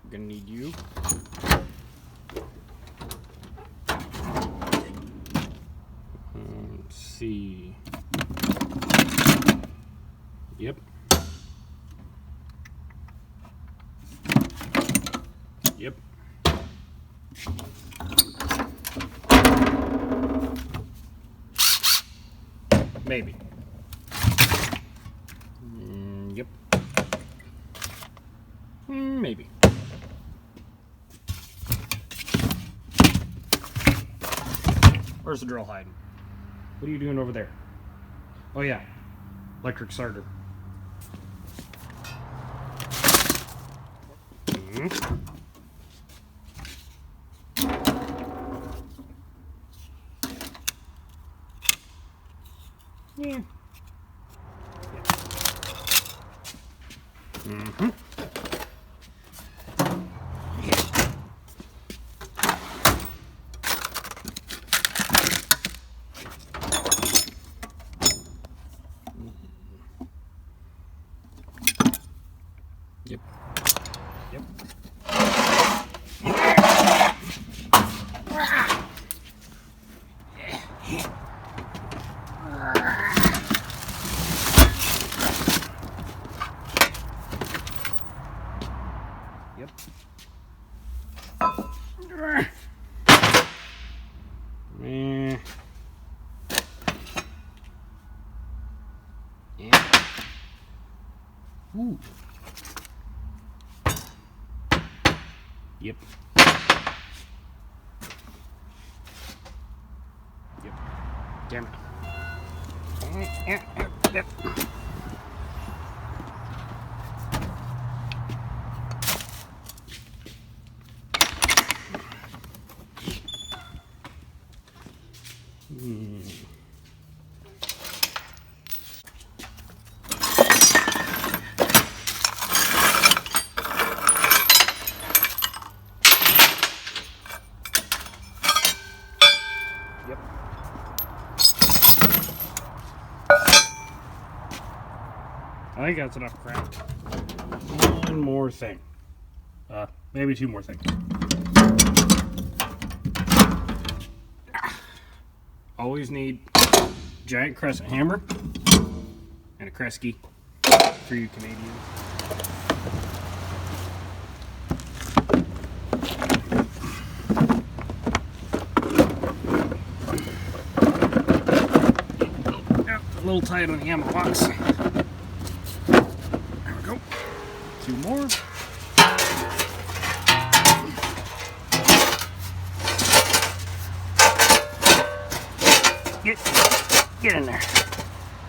We're gonna need you. Let's see. Yep. Yep. Maybe. Yep. Maybe. Where's the drill hiding? What are you doing over there? Oh yeah, electric starter. Yeah. Yep. Yep. Yep. Yeah. Ooh. Yep. Yep. Damn it. Yep. Yep. I think that's enough crap. One more thing. Maybe two more things. Always need a giant crescent hammer and a Kresge for you Canadians. A little tight on the ammo box. There we go. Two more. Get in there.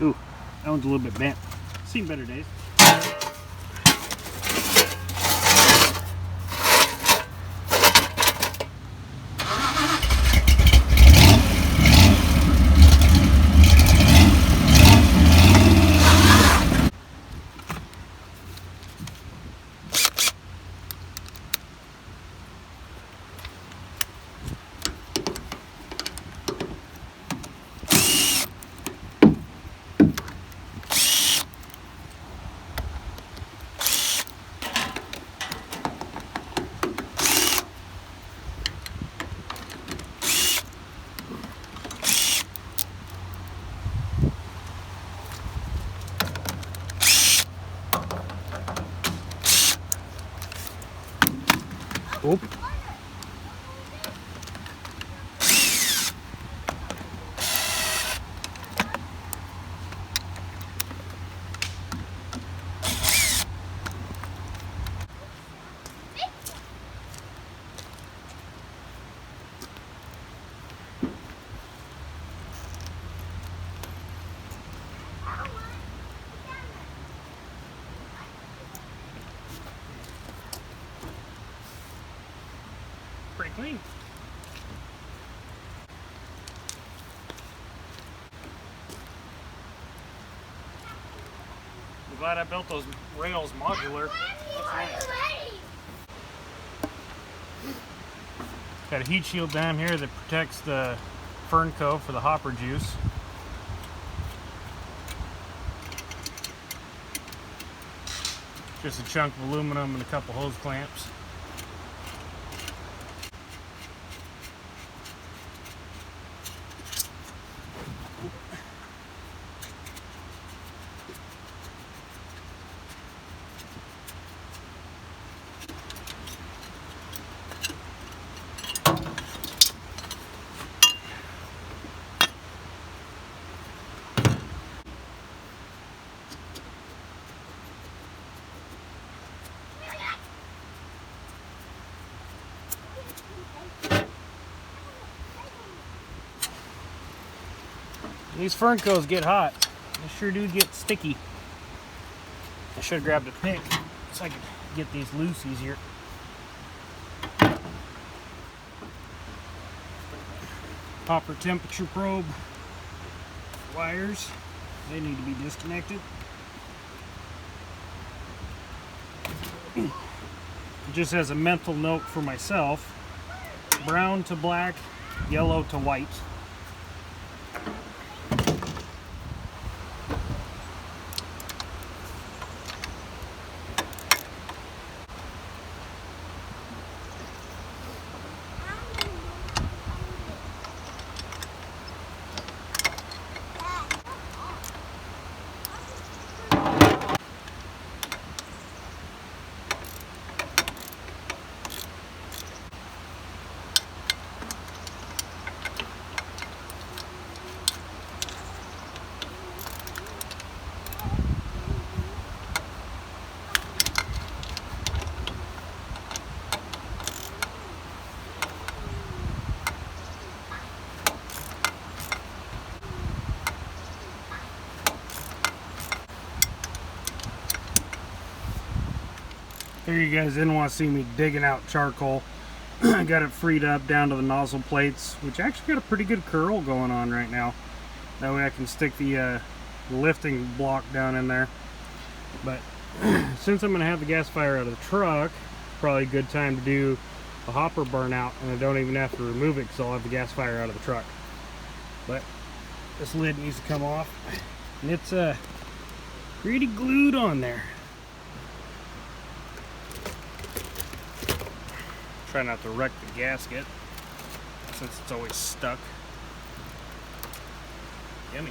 Ooh, that one's a little bit bent. Seen better days. Oop. Pretty clean. I'm glad I built those rails modular. Got a heat shield down here that protects the fern coat for the hopper juice. Just a chunk of aluminum and a couple hose clamps. These fern coals get hot. They sure do get sticky. I should have grabbed a pick so I could get these loose easier. Hopper temperature probe wires. They need to be disconnected. Just as a mental note for myself, brown to black, yellow to white. Here you guys didn't want to see me digging out charcoal. I got it freed up down to the nozzle plates, which actually got a pretty good curl going on right now. That way I can stick the lifting block down in there. But since I'm going to have the gasifier out of the truck, probably a good time to do a hopper burnout, and I don't even have to remove it because I'll have the gasifier out of the truck. But this lid needs to come off, and it's pretty glued on there. Try not to wreck the gasket since it's always stuck. Yummy.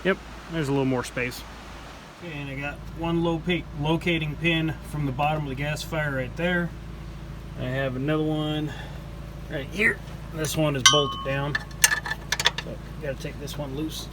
Yep, there's a little more space. Okay, and I got one locating pin from the bottom of the gasifier right there. I have another one right here. This one is bolted down, so I gotta take this one loose.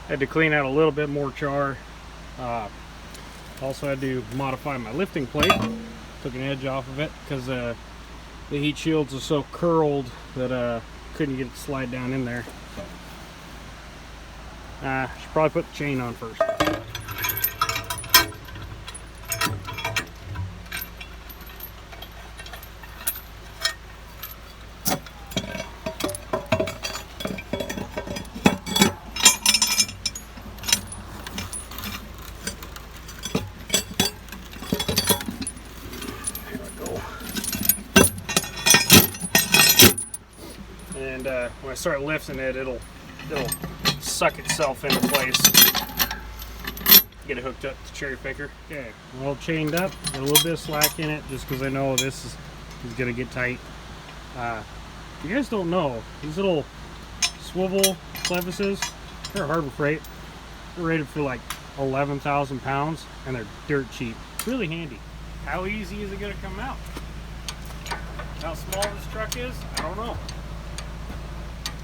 Had to clean out a little bit more char. Also had to modify my lifting plate. Took an edge off of it because the heat shields are so curled that couldn't get it to slide down in there. Should probably put the chain on first. And when I start lifting it, it'll suck itself into place. Get it hooked up to the cherry picker. Okay, all chained up. Got a little bit of slack in it, just because I know this is gonna get tight. If you guys don't know, these little swivel clevises, they're Harbor Freight. They're rated for like 11,000 pounds, and they're dirt cheap. It's really handy. How easy is it gonna come out? How small this truck is, I don't know.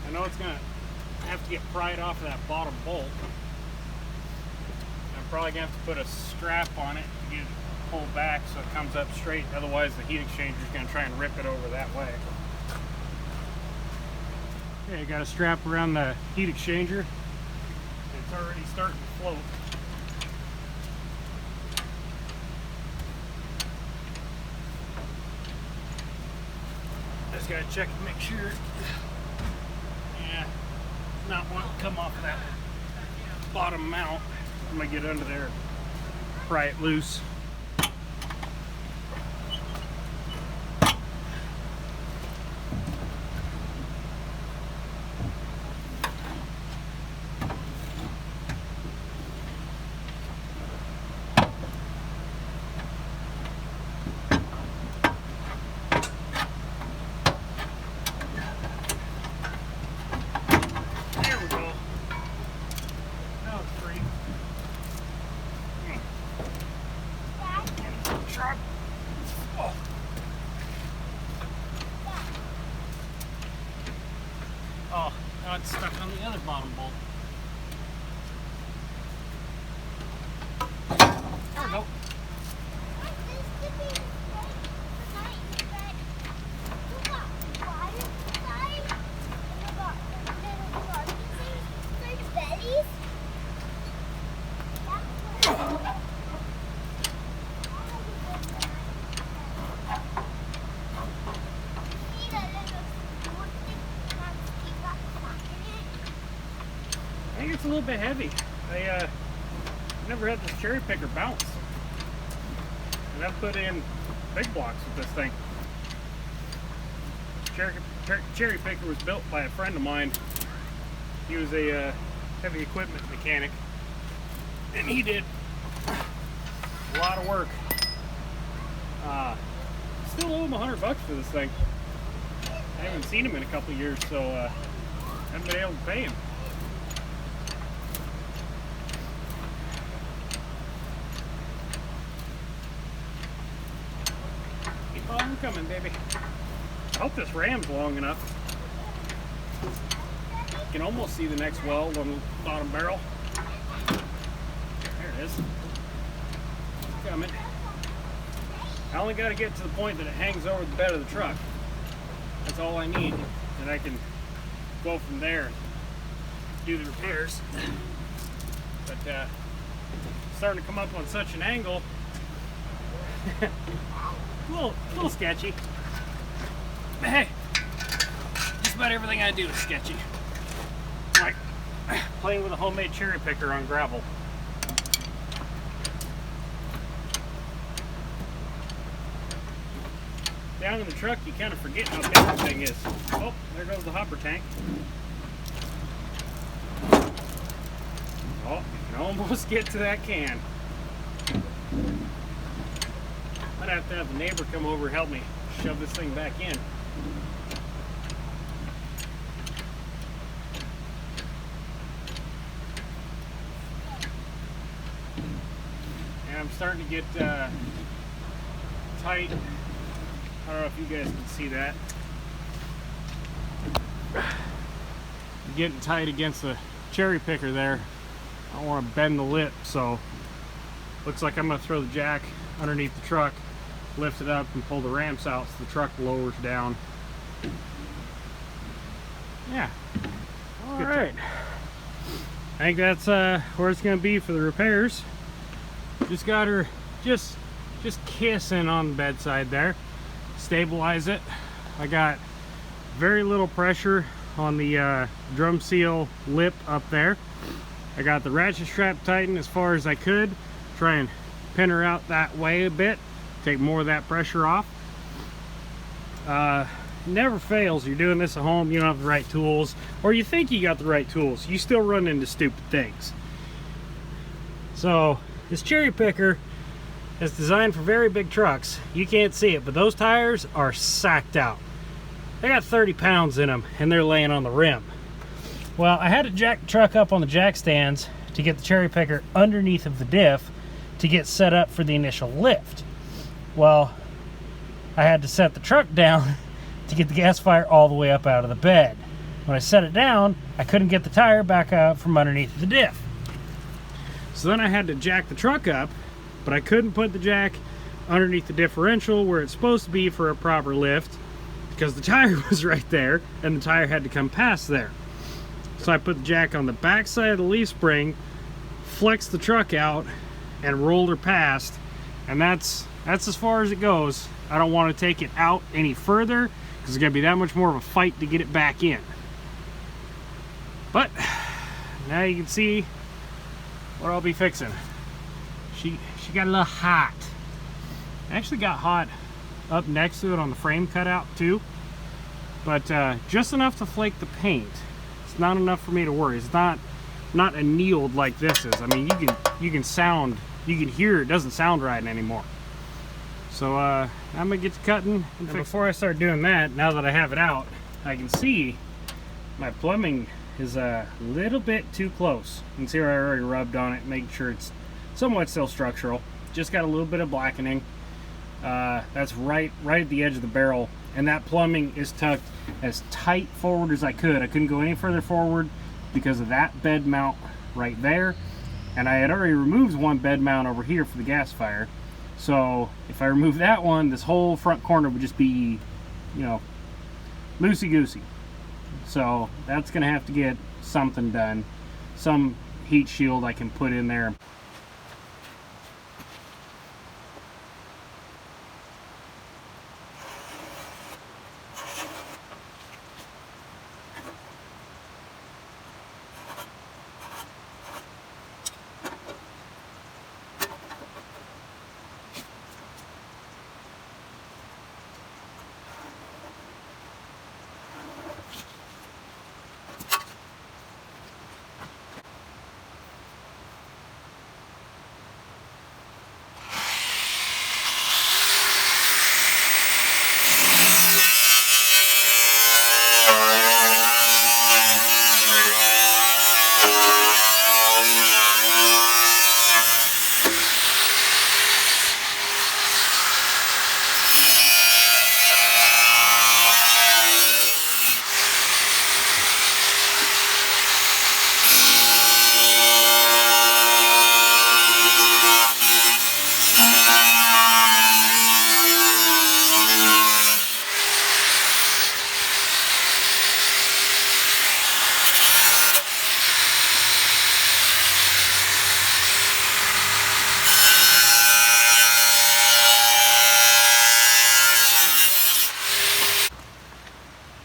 I know it's gonna have to get pried off of that bottom bolt. I'm probably gonna have to put a strap on it to get it pulled back so it comes up straight. Otherwise, the heat exchanger is gonna try and rip it over that way. Okay, I got a strap around the heat exchanger. It's already starting to float. Just gotta check and make sure. Yeah, not want to come off of that bottom mount. I'm gonna get under there and pry it loose. it's stuck on the other bottom bolt. There we go. I think it's a little bit heavy. I never had this cherry picker bounce. And I've put in big blocks with this thing. Cherry picker was built by a friend of mine. He was a heavy equipment mechanic. And he did a lot of work. Still owe him $100 for this thing. I haven't seen him in a couple of years, so I haven't been able to pay him. Keep on coming, baby. I hope this ram's long enough. You can almost see the next weld on the bottom barrel. There it is. It's coming. I only got to get to the point that it hangs over the bed of the truck. That's all I need, and I can go from there and do the repairs. But starting to come up on such an angle, a little sketchy. But hey, just about everything I do is sketchy. Like playing with a homemade cherry picker on gravel. Down in the truck, you kind of forget how big the thing is. Oh, there goes the hopper tank. Oh, you can almost get to that can. Might have to have the neighbor come over and help me shove this thing back in. And I'm starting to get tight. I don't know if you guys can see that. I'm getting tight against the cherry picker there. I don't want to bend the lip, so looks like I'm going to throw the jack underneath the truck, lift it up, and pull the ramps out so the truck lowers down. Yeah. All right. I think that's where it's going to be for the repairs. Just got her just kissing on the bedside there. Stabilize it. I got very little pressure on the drum seal lip up there. I got the ratchet strap tightened as far as I could. Try and pin her out that way a bit. Take more of that pressure off. Never fails. You're doing this at home, you don't have the right tools, or you think you got the right tools. You still run into stupid things. So this cherry picker is designed for very big trucks. You can't see it, but those tires are sacked out. They got 30 pounds in them, and they're laying on the rim. Well, I had to jack the truck up on the jack stands to get the cherry picker underneath of the diff to get set up for the initial lift. Well, I had to set the truck down to get the gasifier all the way up out of the bed. When I set it down, I couldn't get the tire back out from underneath the diff. So then I had to jack the truck up, but I couldn't put the jack underneath the differential where it's supposed to be for a proper lift because the tire was right there and the tire had to come past there. So I put the jack on the back side of the leaf spring, flexed the truck out, and rolled her past, and that's as far as it goes. I don't want to take it out any further because it's going to be that much more of a fight to get it back in. But now you can see what I'll be fixing. She got a little hot. Actually got hot up next to it on the frame cutout too, but just enough to flake the paint. It's not enough for me to worry. It's not annealed like this is. I mean, you can hear it doesn't sound right anymore. So I'm gonna get to cutting and before I start doing that, now that I have it out, I can see my plumbing is a little bit too close. You can see where I already rubbed on it, making sure it's somewhat still structural. Just got a little bit of blackening. That's right at the edge of the barrel, and that plumbing is tucked as tight forward as I could. I couldn't go any further forward because of that bed mount right there, and I had already removed one bed mount over here for the gasifier. So if I remove that one, this whole front corner would just be, you know, loosey-goosey. So that's gonna have to get something done. Some heat shield I can put in there.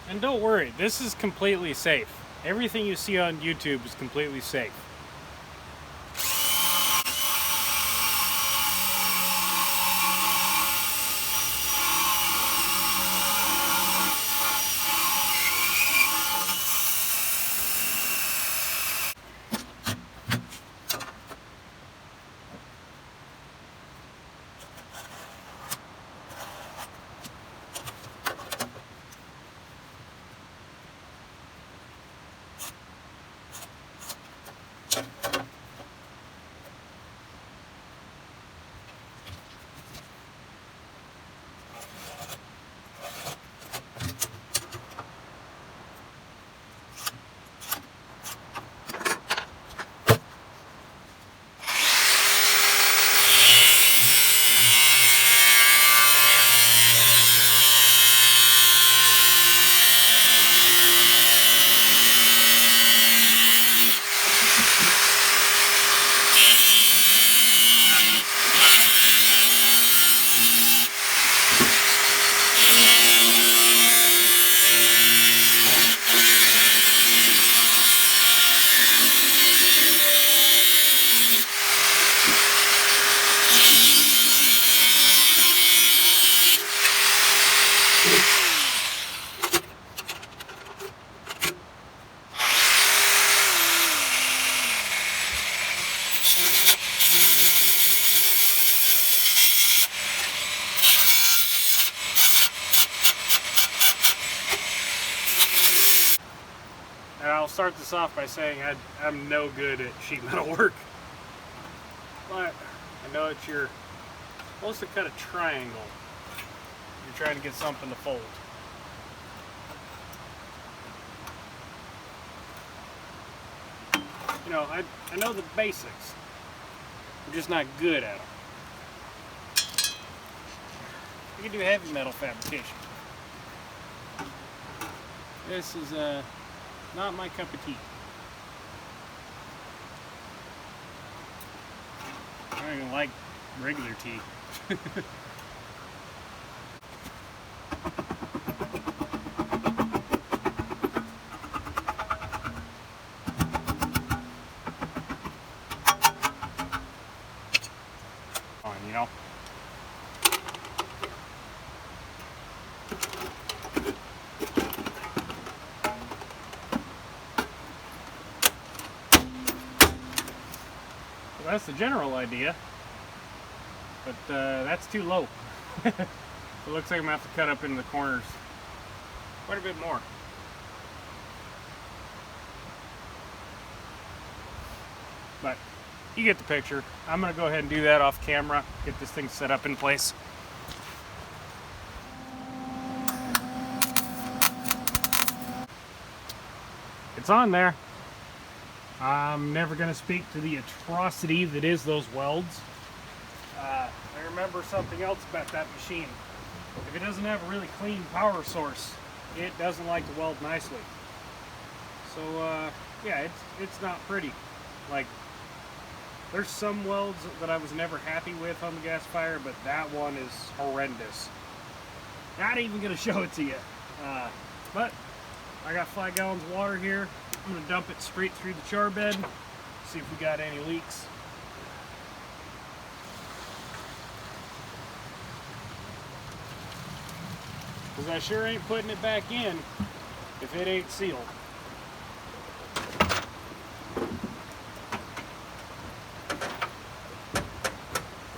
And don't worry, this is completely safe. Everything you see on YouTube is completely safe. And I'll start this off by saying I'm no good at sheet metal work. But I know that you're supposed to cut a triangle. You're trying to get something to fold. You know, I know the basics. I'm just not good at them. I can do heavy metal fabrication. This is not my cup of tea. I don't even like regular tea. You know? So that's the general idea, but that's too low. It looks like I'm going to have to cut up into the corners quite a bit more. But you get the picture. I'm going to go ahead and do that off camera, get this thing set up in place. on there. I'm never going to speak to the atrocity that is those welds. I remember something else about that machine. If it doesn't have a really clean power source, it doesn't like to weld nicely. So yeah, it's not pretty. Like, there's some welds that I was never happy with on the Gassifier, but that one is horrendous. Not even going to show it to you. But I got 5 gallons of water here. I'm going to dump it straight through the char bed, see if we got any leaks. Because I sure ain't putting it back in if it ain't sealed.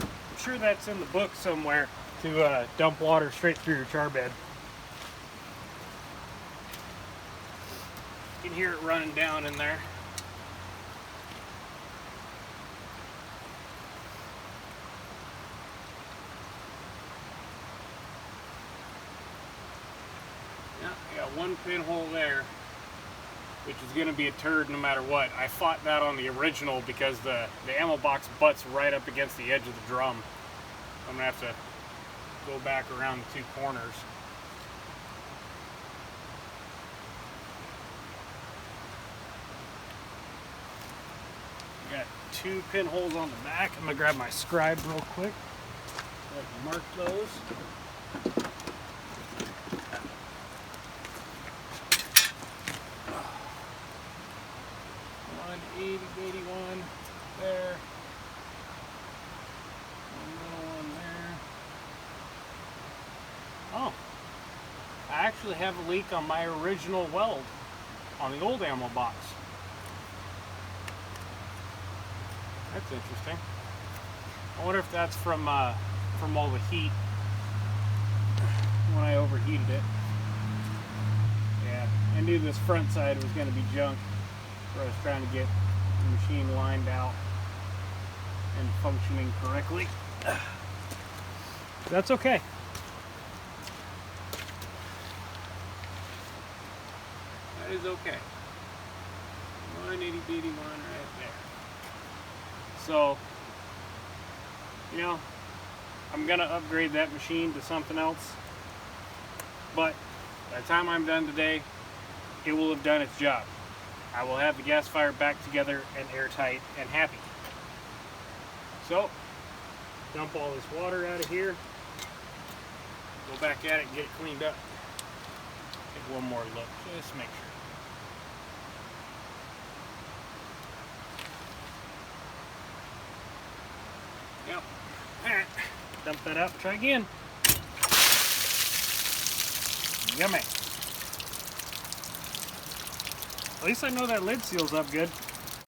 I'm sure that's in the book somewhere, to dump water straight through your char bed. You can hear it running down in there. Yeah, I got one pinhole there, which is going to be a turd no matter what. I fought that on the original because the ammo box butts right up against the edge of the drum. I'm going to have to go back around the 2 corners. Got 2 pinholes on the back. I'm going to grab my scribe real quick so I can mark those. 80, 81 there. One there. Oh, I actually have a leak on my original weld on the old ammo box. That's interesting. I wonder if that's from all the heat when I overheated it. Yeah, I knew this front side was going to be junk. Where I was trying to get the machine lined out and functioning correctly. That's okay. That is okay. 180-81 right there. So, you know, I'm gonna upgrade that machine to something else, but by the time I'm done today, it will have done its job. I will have the Gassifier back together and airtight and happy. So, dump all this water out of here, go back at it and get it cleaned up. Take one more look, just to make sure. Yep. Alright, dump that out, try again. Yummy. At least I know that lid seals up good.